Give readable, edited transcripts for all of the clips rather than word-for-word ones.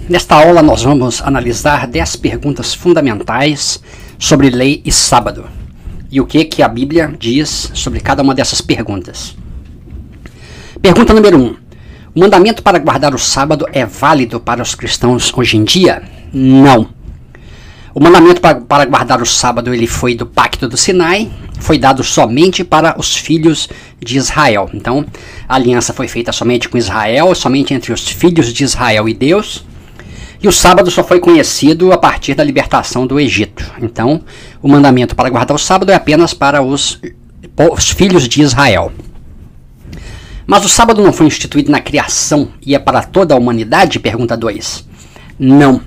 Nesta aula nós vamos analisar 10 perguntas fundamentais sobre lei e sábado e o que a Bíblia diz sobre cada uma dessas perguntas. Pergunta número 1. O mandamento para guardar o sábado é válido para os cristãos hoje em dia? Não. O mandamento para guardar o sábado ele foi do Pacto do Sinai, foi dado somente para os filhos de Israel. Então, a aliança foi feita somente com Israel, somente entre os filhos de Israel e Deus. E o sábado só foi conhecido a partir da libertação do Egito. Então, o mandamento para guardar o sábado é apenas para os filhos de Israel. Mas o sábado não foi instituído na criação e é para toda a humanidade? Pergunta 2. Não.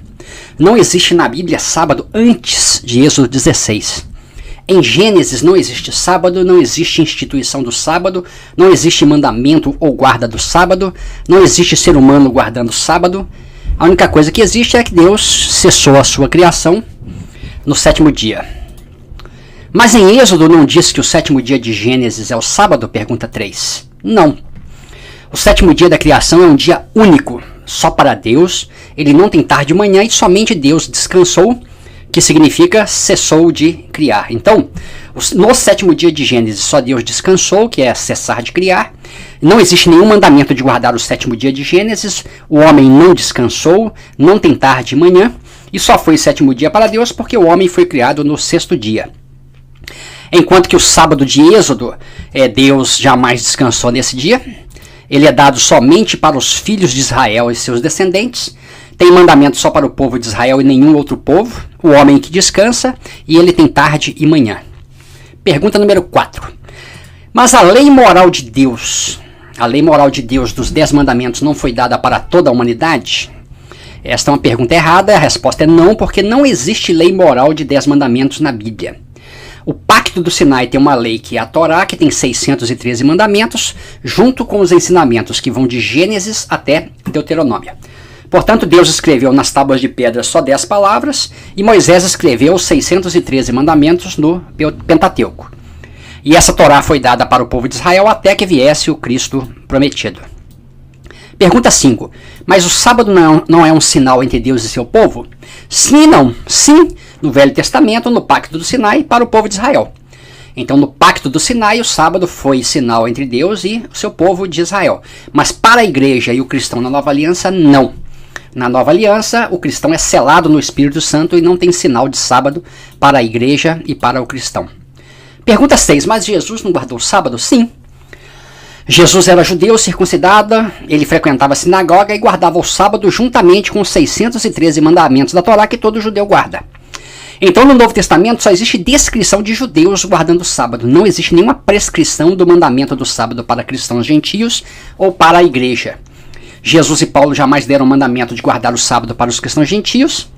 Não existe na Bíblia sábado antes de Êxodo 16. Em Gênesis não existe sábado, não existe instituição do sábado, não existe mandamento ou guarda do sábado, não existe ser humano guardando o sábado. A única coisa que existe é que Deus cessou a sua criação no sétimo dia. Mas em Êxodo não diz que o sétimo dia de Gênesis é o sábado? Pergunta 3. Não. O sétimo dia da criação é um dia único, só para Deus. Ele não tem tarde de manhã e somente Deus descansou, que significa cessou de criar. Então, no sétimo dia de Gênesis só Deus descansou, que é cessar de criar. Não existe nenhum mandamento de guardar o sétimo dia de Gênesis. O homem não descansou, não tem tarde de manhã, e só foi sétimo dia para Deus porque o homem foi criado no sexto dia. Enquanto que o sábado de Êxodo, Deus jamais descansou nesse dia. Ele é dado somente para os filhos de Israel e seus descendentes. Tem mandamento só para o povo de Israel e nenhum outro povo. O homem que descansa e ele tem tarde e manhã. Pergunta número 4. Mas a lei moral de Deus dos 10 mandamentos não foi dada para toda a humanidade? Esta é uma pergunta errada. A resposta é não, porque não existe lei moral de 10 mandamentos na Bíblia. O Pacto do Sinai tem uma lei que é a Torá, que tem 613 mandamentos, junto com os ensinamentos que vão de Gênesis até Deuteronômio. Portanto, Deus escreveu nas tábuas de pedra só 10 palavras e Moisés escreveu os 613 mandamentos no Pentateuco. E essa Torá foi dada para o povo de Israel até que viesse o Cristo prometido. Pergunta 5. Mas o sábado não é um sinal entre Deus e seu povo? Sim e não. Sim, no Velho Testamento, no Pacto do Sinai, para o povo de Israel. Então, no Pacto do Sinai, o sábado foi sinal entre Deus e o seu povo de Israel. Mas para a igreja e o cristão na Nova Aliança, não. Na Nova Aliança, o cristão é selado no Espírito Santo e não tem sinal de sábado para a igreja e para o cristão. Pergunta 6. Mas Jesus não guardou o sábado? Sim. Jesus era judeu, circuncidado, ele frequentava a sinagoga e guardava o sábado juntamente com os 613 mandamentos da Torá que todo judeu guarda. Então, no Novo Testamento só existe descrição de judeus guardando o sábado. Não existe nenhuma prescrição do mandamento do sábado para cristãos gentios ou para a igreja. Jesus e Paulo jamais deram o mandamento de guardar o sábado para os cristãos gentios.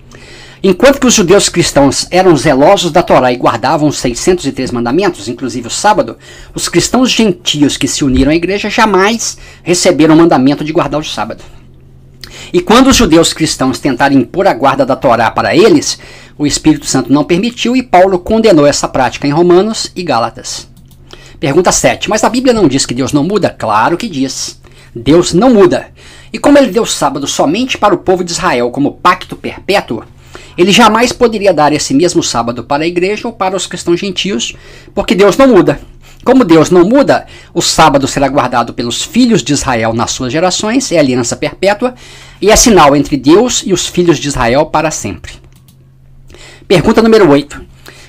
Enquanto que os judeus cristãos eram zelosos da Torá e guardavam os 603 mandamentos, inclusive o sábado, os cristãos gentios que se uniram à igreja jamais receberam o mandamento de guardar o sábado. E quando os judeus cristãos tentaram impor a guarda da Torá para eles, o Espírito Santo não permitiu e Paulo condenou essa prática em Romanos e Gálatas. Pergunta 7. Mas a Bíblia não diz que Deus não muda? Claro que diz. Deus não muda. E como ele deu o sábado somente para o povo de Israel como pacto perpétuo, ele jamais poderia dar esse mesmo sábado para a igreja ou para os cristãos gentios, porque Deus não muda. Como Deus não muda, o sábado será guardado pelos filhos de Israel nas suas gerações, é aliança perpétua, e é sinal entre Deus e os filhos de Israel para sempre. Pergunta número 8.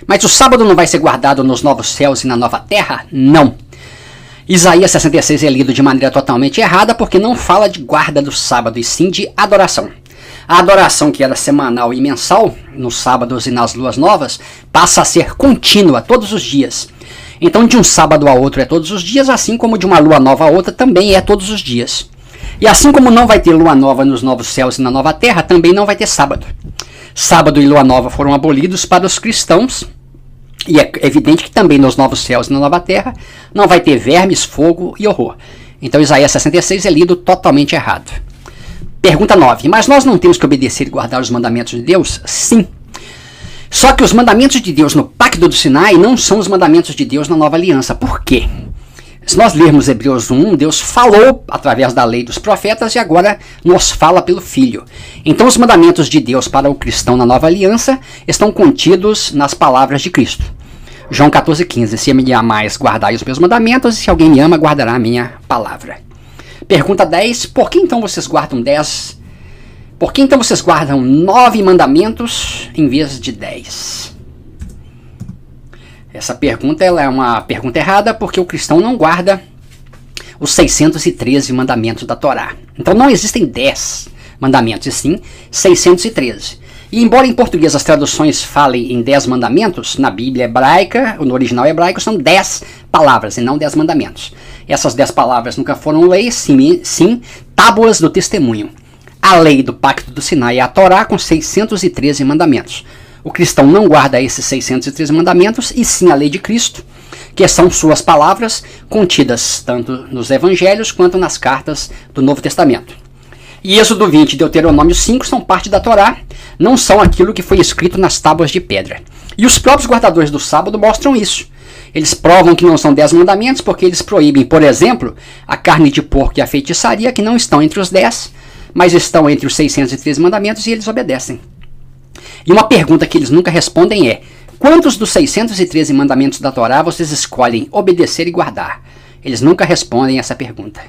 Mas o sábado não vai ser guardado nos novos céus e na nova terra? Não. Isaías 66 é lido de maneira totalmente errada, porque não fala de guarda do sábado, e sim de adoração. A adoração, que era semanal e mensal, nos sábados e nas luas novas, passa a ser contínua, todos os dias. Então, de um sábado a outro é todos os dias, assim como de uma lua nova a outra também é todos os dias. E assim como não vai ter lua nova nos novos céus e na nova terra, também não vai ter sábado. Sábado e lua nova foram abolidos para os cristãos, e é evidente que também nos novos céus e na nova terra não vai ter vermes, fogo e horror. Então, Isaías 66 é lido totalmente errado. Pergunta 9. Mas nós não temos que obedecer e guardar os mandamentos de Deus? Sim. Só que os mandamentos de Deus no Pacto do Sinai não são os mandamentos de Deus na Nova Aliança. Por quê? Se nós lermos Hebreus 1, Deus falou através da lei dos profetas e agora nos fala pelo Filho. Então os mandamentos de Deus para o cristão na nova aliança estão contidos nas palavras de Cristo. João 14,15. Se me amais, guardai os meus mandamentos, e se alguém me ama, guardará a minha palavra. Pergunta 10. Por que então vocês guardam 10? Por que então vocês guardam 9 mandamentos em vez de 10? Essa pergunta ela é uma pergunta errada porque o cristão não guarda os 613 mandamentos da Torá. Então não existem 10 mandamentos, e sim 613. E embora em português as traduções falem em 10 mandamentos, na Bíblia hebraica, no original hebraico, são 10 palavras e não 10 mandamentos. Essas 10 palavras nunca foram leis, sim tábuas do testemunho. A lei do pacto do Sinai é a Torá com 613 mandamentos. O cristão não guarda esses 613 mandamentos, e sim a lei de Cristo, que são suas palavras contidas tanto nos evangelhos quanto nas cartas do Novo Testamento. E Êxodo 20 e Deuteronômio 5 são parte da Torá, não são aquilo que foi escrito nas tábuas de pedra. E os próprios guardadores do sábado mostram isso. Eles provam que não são 10 mandamentos porque eles proíbem, por exemplo, a carne de porco e a feitiçaria, que não estão entre os 10, mas estão entre os 613 mandamentos, e eles obedecem. E uma pergunta que eles nunca respondem é: quantos dos 613 mandamentos da Torá vocês escolhem obedecer e guardar? Eles nunca respondem essa pergunta.